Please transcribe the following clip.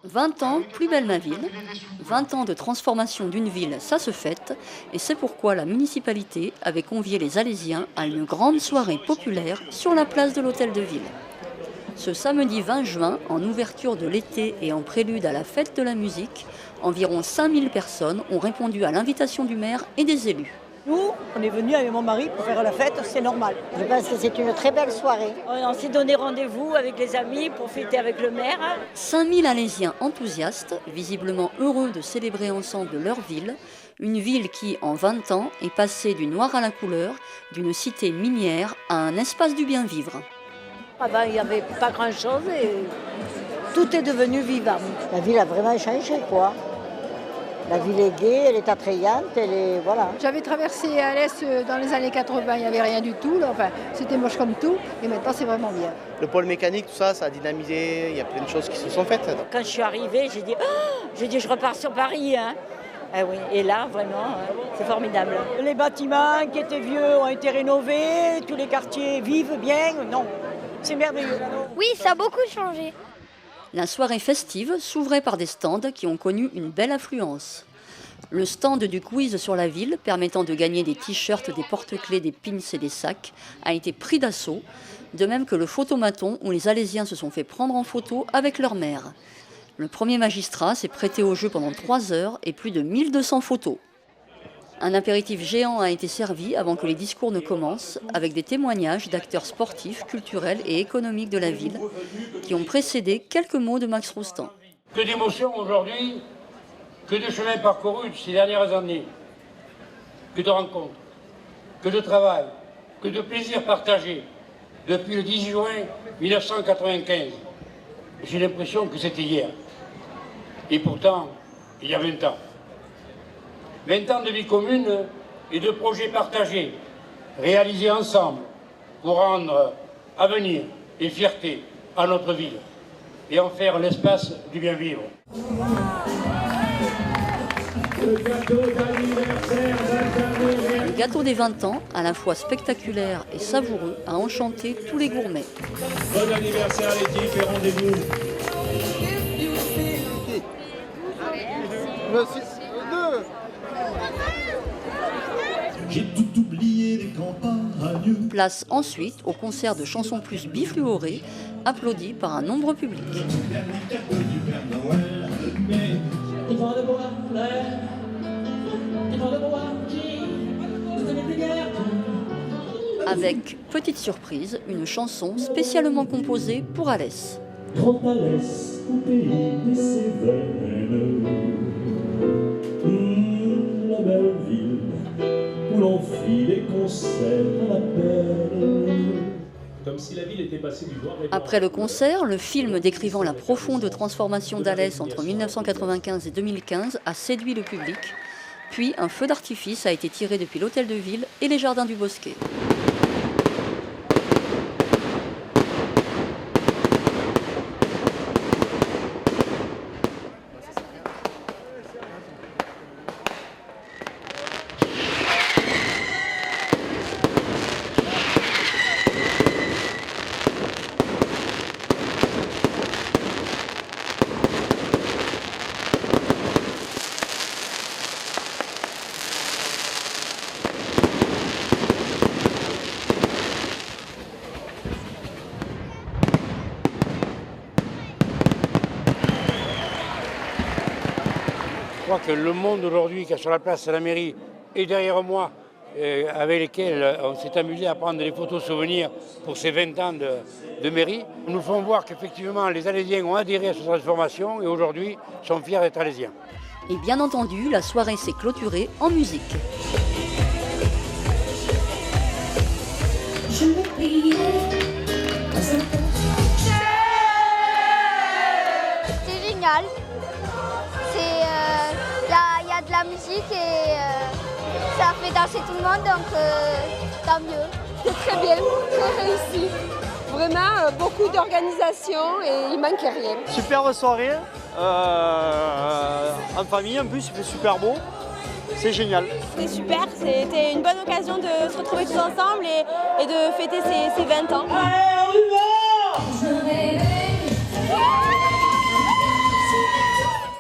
20 ans, plus belle ma ville. 20 ans de transformation d'une ville, ça se fête. Et c'est pourquoi la municipalité avait convié les Alésiens à une grande soirée populaire sur la place de l'Hôtel de Ville. Ce samedi 20 juin, en ouverture de l'été et en prélude à la fête de la musique, environ 5000 personnes ont répondu à l'invitation du maire et des élus. Nous, on est venus avec mon mari pour faire la fête, c'est normal. Je pense que c'est une très belle soirée. On s'est donné rendez-vous avec les amis pour fêter avec le maire. 5000 Alésiens enthousiastes, visiblement heureux de célébrer ensemble leur ville, une ville qui, en 20 ans, est passée du noir à la couleur, d'une cité minière à un espace du bien vivre. Avant, il n'y avait pas grand-chose et tout est devenu vivant. La ville a vraiment changé, quoi. La ville est gaie, elle est attrayante, elle est... voilà. J'avais traversé Alès dans les années 80, il n'y avait rien du tout. Là. Enfin, c'était moche comme tout, et maintenant c'est vraiment bien. Le pôle mécanique, tout ça, ça a dynamisé, il y a plein de choses qui se sont faites. Quand je suis arrivée, j'ai dit je repars sur Paris. Hein. Ah oui. Et là, vraiment, c'est formidable. Les bâtiments qui étaient vieux ont été rénovés, tous les quartiers vivent bien. Non, c'est merveilleux. Oui, ça a beaucoup changé. La soirée festive s'ouvrait par des stands qui ont connu une belle affluence. Le stand du quiz sur la ville, permettant de gagner des t-shirts, des porte-clés, des pins et des sacs, a été pris d'assaut, de même que le photomaton où les Alésiens se sont fait prendre en photo avec leur maire. Le premier magistrat s'est prêté au jeu pendant 3 heures et plus de 1200 photos. Un apéritif géant a été servi avant que les discours ne commencent, avec des témoignages d'acteurs sportifs, culturels et économiques de la ville, qui ont précédé quelques mots de Max Roustan. Que d'émotions aujourd'hui, que de chemins parcourus ces dernières années, que de rencontres, que de travail, que de plaisir partagé depuis le 18 juin 1995. J'ai l'impression que c'était hier. Et pourtant, il y a 20 ans. 20 ans de vie commune et de projets partagés, réalisés ensemble pour rendre avenir et fierté à notre ville et en faire l'espace du bien vivre. Le gâteau des 20 ans, à la fois spectaculaire et savoureux, a enchanté tous les gourmets. Bon anniversaire l'équipe et rendez-vous. J'ai tout oublié des campagnes. Place ensuite au concert de chansons plus bifluorées, applaudi par un nombre public. Avec, petite surprise, une chanson spécialement composée pour Alès. Grand Alès, au pays des Cévennes. La belle ville où l'on fit les concerts à la belle. Comme si la ville était passée du noir et blanc. Après le concert, le film décrivant la profonde transformation d'Alès entre 1995 et 2015 a séduit le public. Puis un feu d'artifice a été tiré depuis l'hôtel de ville et les jardins du Bosquet. Je crois que le monde aujourd'hui qui est sur la place de la mairie et derrière moi, avec lesquels on s'est amusé à prendre des photos souvenirs pour ces 20 ans de mairie, nous font voir qu'effectivement les Alésiens ont adhéré à cette transformation et aujourd'hui sont fiers d'être Alésiens. Et bien entendu, la soirée s'est clôturée en musique. Je vais prier. C'est génial. Il y a de la musique et ça fait danser tout le monde, donc tant mieux. C'est très bien, très réussi. Vraiment, beaucoup d'organisation et il manquait rien. Superbe soirée, en famille en plus, il fait super beau. C'est génial. C'était super, c'était une bonne occasion de se retrouver tous ensemble et de fêter ces 20 ans. Allez, on y va!